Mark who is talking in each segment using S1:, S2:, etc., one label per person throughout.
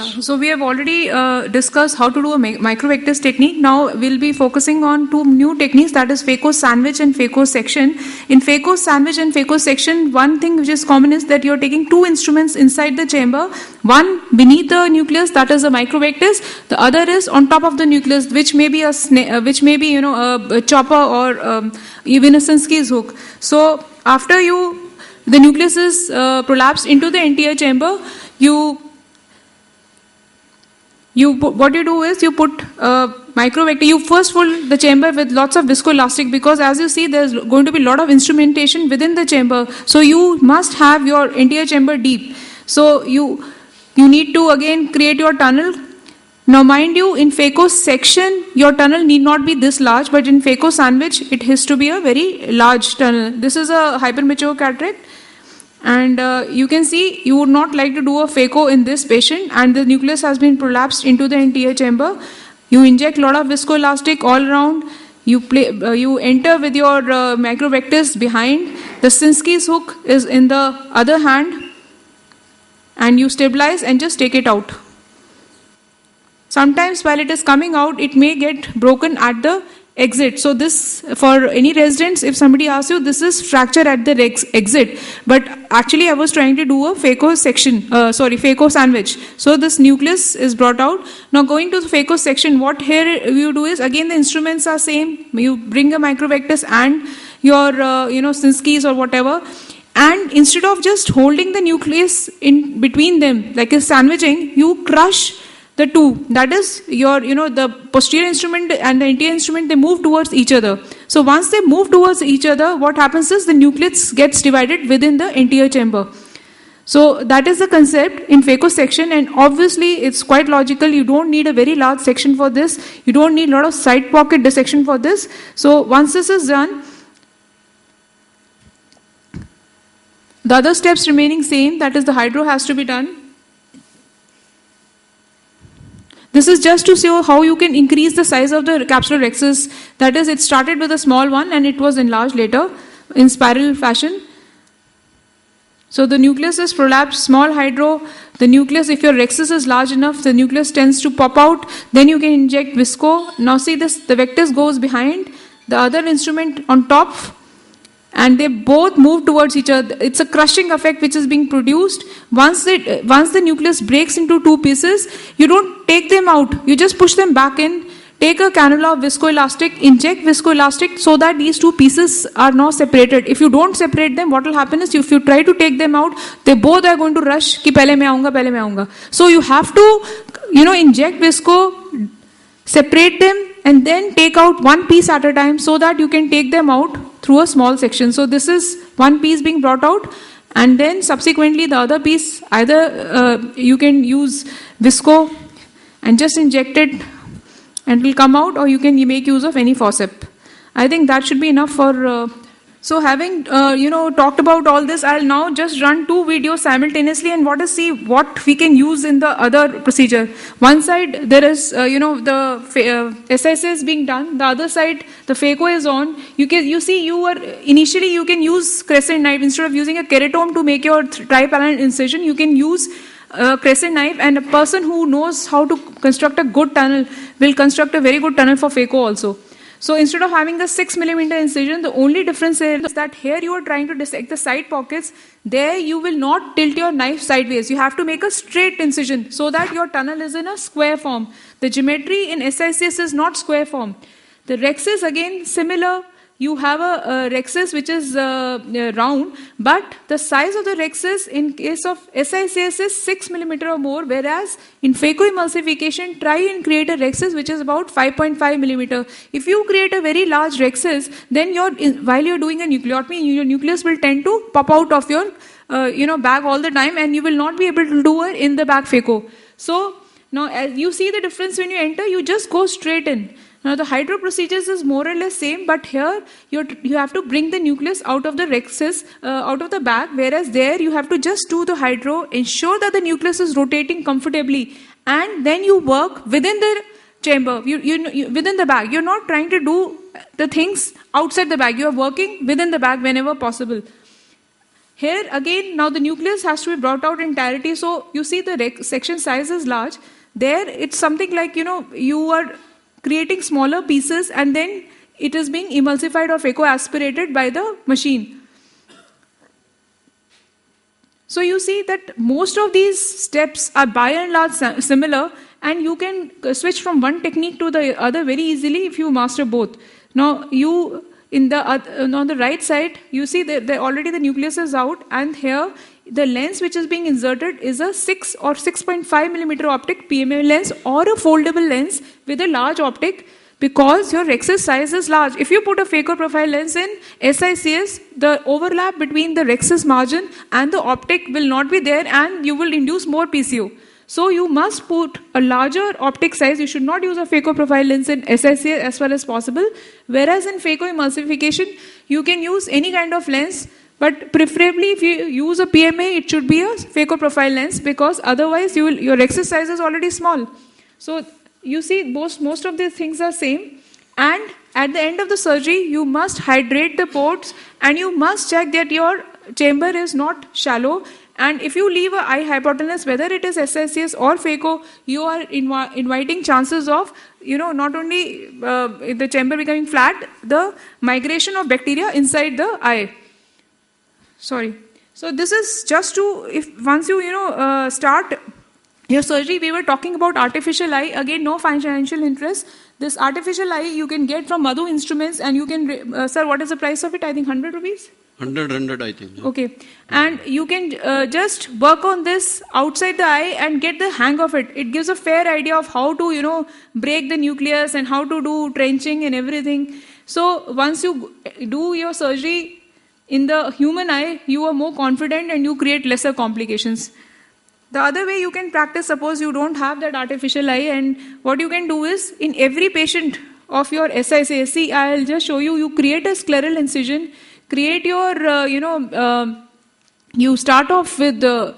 S1: So we have already discussed how to do a microvectors technique. Now we'll be focusing on two new techniques, that is phaco sandwich and phaco section. In phaco sandwich and phaco section, one thing which is common is that you're taking two instruments inside the chamber, one beneath the nucleus, that is the microvectors, the other is on top of the nucleus, which may be a chopper or even a Sinskey's hook. So after the nucleus is prolapsed into the anterior chamber, what you do is you put microvector. You first fill the chamber with lots of viscoelastic, because as you see there's going to be a lot of instrumentation within the chamber. So you must have your anterior chamber deep. So you need to again create your tunnel. Now mind you, in phaco section your tunnel need not be this large, but in phaco sandwich it has to be a very large tunnel. This is a hypermature cataract. And you can see you would not like to do a phaco in this patient, and the nucleus has been prolapsed into the anterior chamber. You inject a lot of viscoelastic all around. You enter with your microvectors behind. The Sinskey's hook is in the other hand, and you stabilize and just take it out. Sometimes while it is coming out, it may get broken at the exit. So this, for any residents, if somebody asks you, this is fracture at the exit, but actually I was trying to do a phaco sandwich. So this nucleus is brought out. Now going to the phaco section, what here you do is, again the instruments are same. You bring a microvectors and your Sinskey's or whatever, and instead of just holding the nucleus in between them like a sandwiching, you crush the two. That is your, the posterior instrument and the anterior instrument, they move towards each other. So once they move towards each other, what happens is the nucleus gets divided within the anterior chamber. So that is the concept in phaco section, and obviously it's quite logical. You don't need a very large section for this. You don't need a lot of side pocket dissection for this. So once this is done, the other steps remaining same, that is the hydro has to be done. This is just to show how you can increase the size of the capsular rhexis. That is, it started with a small one and it was enlarged later in spiral fashion. So the nucleus is prolapsed, small hydro. The nucleus, if your rhexis is large enough, the nucleus tends to pop out. Then you can inject visco. Now see this, the vectors goes behind, the other instrument on top, and they both move towards each other. It's a crushing effect which is being produced. Once the nucleus breaks into two pieces, you don't take them out. You just push them back in. Take a cannula of viscoelastic, inject viscoelastic so that these two pieces are now separated. If you don't separate them, what will happen is if you try to take them out, they both are going to rush ki pehle main aunga. So you have to, inject visco, separate them, and then take out one piece at a time so that you can take them out through a small section. So this is one piece being brought out, and then subsequently the other piece, either you can use visco and just inject it and it will come out, or you can make use of any forceps. I think that should be enough for... So having talked about all this, I'll now just run two videos simultaneously and see what we can use in the other procedure. One side there is the SSA is being done. The other side the phaco is on. Initially you can use crescent knife instead of using a keratome to make your tripanel incision. You can use a crescent knife, and a person who knows how to construct a good tunnel will construct a very good tunnel for phaco also. So instead of having the 6 millimeter incision, the only difference is that here you are trying to dissect the side pockets. There you will not tilt your knife sideways. You have to make a straight incision so that your tunnel is in a square form. The geometry in SICS is not square form. The rhexis again similar. You have a rhexis which is round, but the size of the rhexis in case of SICS is 6 millimeter or more, whereas in phacoemulsification, try and create a rhexis which is about 5.5 millimeter. If you create a very large rhexis, then while you're doing a nucleotomy, your nucleus will tend to pop out of your bag all the time, and you will not be able to do it in the bag phaco. So now as you see the difference when you enter, you just go straight in. Now the hydro procedures is more or less same, but here you have to bring the nucleus out of the rhexis, out of the bag, whereas there you have to just do the hydro, ensure that the nucleus is rotating comfortably, and then you work within the chamber, within the bag. You're not trying to do the things outside the bag. You are working within the bag whenever possible. Here again, now the nucleus has to be brought out entirety. So you see the section size is large. There it's something like, you are creating smaller pieces and then it is being emulsified or phacoaspirated by the machine. So you see that most of these steps are by and large similar, and you can switch from one technique to the other very easily if you master both. Now you, on the right side, you see that already the nucleus is out, and here the lens which is being inserted is a 6 or 6.5 millimeter optic PMA lens or a foldable lens with a large optic, because your rhexis size is large. If you put a phacoprofile lens in SICS, the overlap between the rhexis margin and the optic will not be there, and you will induce more PCO. So you must put a larger optic size. You should not use a phacoprofile lens in SICS as far as possible. Whereas in phacoemulsification, you can use any kind of lens, but preferably if you use a PMA, it should be a phacoprofile lens, because otherwise your rhexis size is already small. So you see, most of these things are same. And at the end of the surgery, you must hydrate the ports, and you must check that your chamber is not shallow. And if you leave an eye hypotenuse, whether it is SICS or phaco, you are inviting chances of, not only the chamber becoming flat, the migration of bacteria inside the eye. Sorry. So this is just to, once you, start your surgery, we were talking about artificial eye. Again, no financial interest. This artificial eye you can get from Madhu Instruments, and you can, sir, what is the price of it? I think 100 rupees?
S2: 100, I think.
S1: Okay. And you can just work on this outside the eye and get the hang of it. It gives a fair idea of how to, break the nucleus and how to do trenching and everything. So once you do your surgery in the human eye, you are more confident and you create lesser complications. The other way you can practice, suppose you don't have that artificial eye, and what you can do is, in every patient of your SICS, see, I'll just show you, you create a scleral incision, create your, you start off with the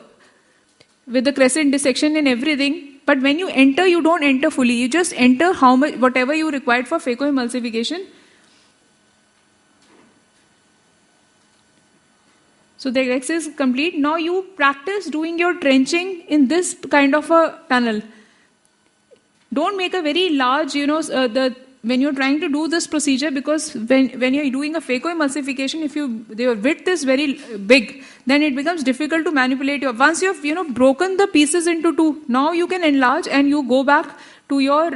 S1: crescent dissection and everything, but when you enter, you don't enter fully, you just enter how much, whatever you required for phacoemulsification. So the rhexis is complete. Now you practice doing your trenching in this kind of a tunnel. Don't make a very large, when you're trying to do this procedure, because when you're doing a phacoemulsification, if your width is very big, then it becomes difficult to manipulate. Once you have, broken the pieces into two, now you can enlarge and you go back to your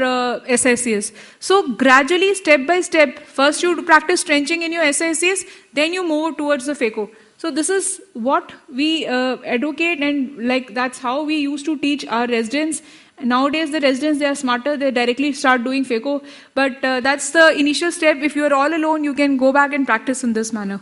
S1: SICS. So gradually, step by step, first you practice trenching in your SICS, then you move towards the phaco. So this is what we advocate, and that's how we used to teach our residents. Nowadays the residents, they are smarter, they directly start doing phaco, but that's the initial step. If you are all alone, you can go back and practice in this manner.